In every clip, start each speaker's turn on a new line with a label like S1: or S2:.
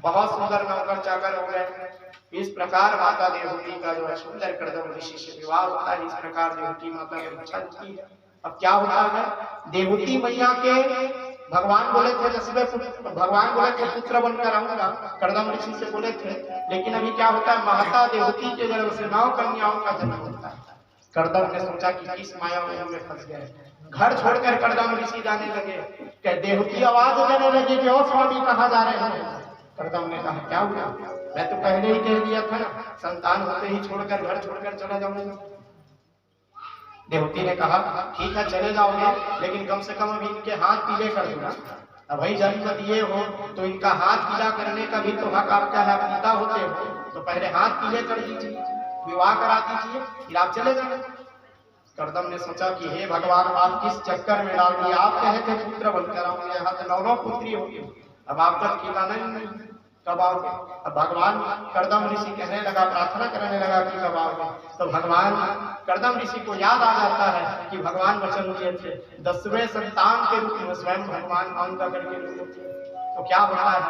S1: बहुत सुंदर नौकर चाकर हो गए। इस प्रकार माता देवहूति का जो है सुंदर कर्दम ऋषि से विवाह होता है। इस प्रकार देवहूति माता ने इच्छा की है। अब क्या होता है, देवहूति मैया के भगवान बोले थे भगवान बोले थे पुत्र बनकर आऊंगा, कर्दम ऋषि से बोले थे। लेकिन अभी क्या होता है, माता देवहूति के गर्भ से 9 कन्याओं का जन्म होता है। कर्दम ने सोचा कि किस माया में फंस गए, घर छोड़कर कर्दम ऋषि जाने लगे। क्या देवहूति आवाज देने लगी कि ओ स्वामी कहाँ जा रहे हैं। कर्दम ने कहा क्या हुआ, मैं तो पहले ही कह दिया था ना, संतान होते ही छोड़कर घर छोड़कर चला जाऊंगा। देवहूति ने कहा ठीक है चले जाओगे, लेकिन कम से कम अभी इनके हाथ पीले कर दूंगा। अब भाई जन्म दिए हो तो इनका हाथ पीला करने का भी तो हक आपका है, पिता होते हो तो पहले हाथ पीले कर दीजिए, विवाह करा दीजिए, फिर आप चले जाए। कर्दम ने सोचा कि हे भगवान आप किस चक्कर में डाल दिए, आप कहे थे पुत्र बनकर आओगे, यहाँ तो 9 पुत्री होगी, अब आपका ठिकाना ही नहीं, कब आओगे। अब भगवान कर्दम ऋषि कहने लगा, प्रार्थना करने लगा कि कब आओगे। तो भगवान कर्दम ऋषि को याद आ जाता है कि भगवान वचन दिए थे 10वें संतान के रूप में स्वयं भगवान मांगा करके रूप थे। तो क्या होता है,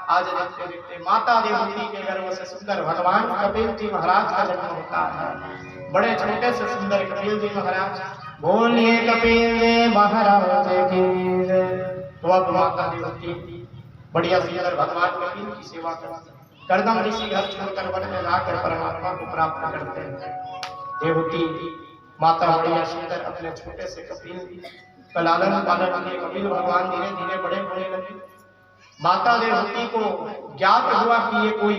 S1: आज देखते देखते माता देवहूति के गर्भ से सुंदर भगवान कपिल जी महाराज का जन्म होता है। बड़े छोटे से सुंदर कपिल जी महाराज, बोलिए कपिल जी महाराज की जय। तो अब माता देवहूति बढ़िया सुंदर भगवान कपिल की सेवा करते हैं। कर्दम ऋषि घर छोड़कर वन में जाकर परमात्मा को प्राप्त करते हैं। देवहूति माता बढ़िया सुंदर अपने छोटे से कपिल का लालन पालन किए। कपिल भगवान धीरे धीरे बड़े होने लगे। माता देवहूति को ज्ञात हुआ कि ये कोई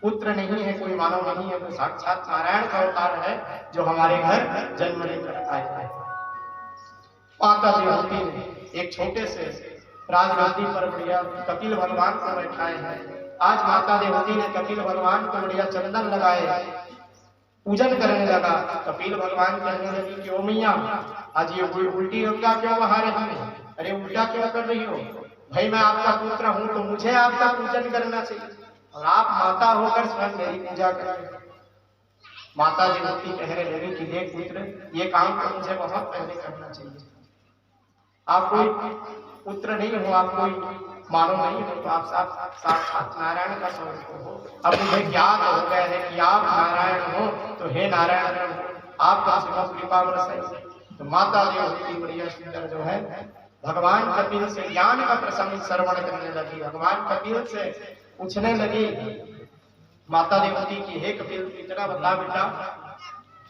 S1: पुत्र नहीं है, कोई मानव नहीं है, तो साक्षात नारायण का अवतार है जो हमारे घर जन्म लेकर आए हैं। माता देवहूति ने एक छोटे से राजगद्दी पर बढ़िया कपिल भगवान को बैठाए हैं। आज माता देवहूति ने कपिल भगवान को बढ़िया चंदन लगाए, पूजन करने लगा। कपिल भगवान कहने लगी कि ओ मैया आज ये उल्टी गंगा क्यों बहा रही है, अरे उल्टा क्यों कर रही हो, भाई मैं आपका पुत्र हूं तो मुझे आपका पूजन करना चाहिए और आप माता होकर स्वयं मेरी पूजा करें। माता देवहूति कहने लगी कि देख पुत्र, ये काम तो मुझे बहुत पहले करना चाहिए। आप कोई पुत्र नहीं हो, आप कोई मानव नहीं हो, तो आप साक्षात नारायण का स्वरूप हो। अब मुझे ज्ञात हो गया है कि आप नारायण हो, तो हे नारायण आपका सिर्फ कृपा बरसाइए। तो माता देवहूति बढ़िया सुंदर जो है भगवान कपिल से ज्ञान का प्रसंग श्रवण करने लगी। भगवान कपिल से पूछने लगी माता देवहूति की हे कपिल इतना बता बेटा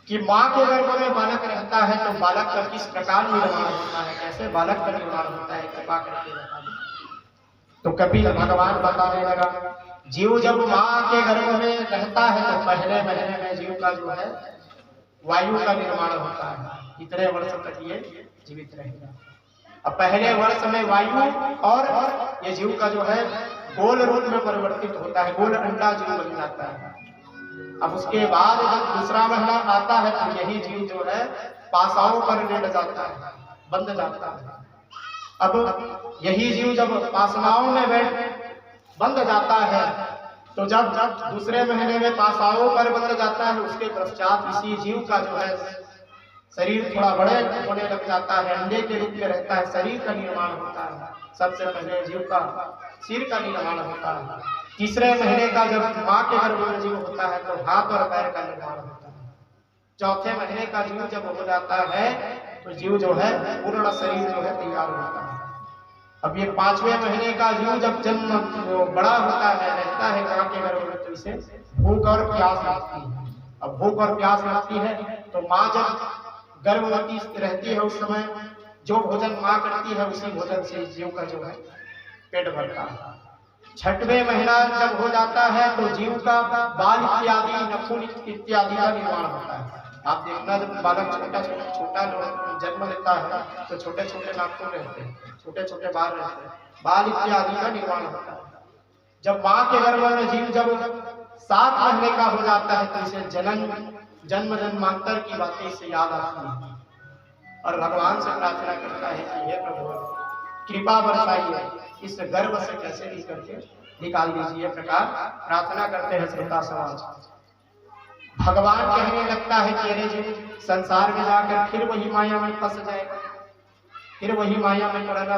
S1: कि माँ के गर्भ में बालक रहता है तो बालक का किस प्रकार निर्माण होता है, कैसे बालक का निर्माण होता है, कृपा करके बता दो। तो कपिल भगवान बताने लगा जीव जब माँ के गर्भ में रहता है तो पहले महीने में जीव का जो है वायु का निर्माण होता है, इतने वर्ष तक ये जीवित रहेगा। अब पहले वर्ष में वायु और ये जीव का जो है गोल रूप में परिवर्तित होता है, गोल अंडा जीव बन जाता है। अब उसके बाद जब दूसरा महीना आता है तो यही जीव जो है पासाओं पर लेट जाता है, बंध जाता है। अब यही जीव जब पासनाओं में बंध जाता है तो जब दूसरे महीने में पासाओं पर बंध जाता है, उसके पश्चात इसी जीव का जो है शरीर थोड़ा बड़े होने लग जाता है, अंडे के रूप में रहता है, शरीर का निर्माण होता है। सबसे पहले जीव का सिर का निर्माण होता है। तीसरे महीने का जब माँ के गर्भ में जीव होता है तो हाथ और पैर का निर्माण होता है। चौथे महीने का जीव जब हो जाता है तो जीव जो है पूर्ण शरीर जो है तैयार होता है। अब ये 5वें महीने का जीव जब जन्म बड़ा होता है, रहता है माँ के गर्भ में, तो इसे भूख और प्यास लगती है। अब भूख और प्यास लगती है तो माँ जब गर्भवती रहती है उस समय जो भोजन माँ करती है उसी भोजन से जीव का जो है पेट भरता है। 6वें महीना जब हो जाता है तो जीव का बाल इत्यादि नखून इत्यादि का निर्माण होता है। आप देखना जब बालक छोटा जन्म लेता है तो छोटे छोटे नाखून रहते हैं, छोटे छोटे बाल रहते हैं, बाल इत्यादि का निर्माण होता है। जब माँ के गर्भ में जीव जब 7 महीने का हो जाता है तो इसे जन्म जन्मांतर की बातें इसे याद आती है और भगवान से प्रार्थना करता है कि हे प्रभु कृपा बरसाइए, इस गर्भ से कैसे भी करके निकाल दीजिए। प्रकार प्रार्थना करते हैं श्रोता समाज। भगवान कहने लगता है कि अरे जी संसार में जाकर फिर वही माया में फंस जाएगा, फिर वही माया में पड़ना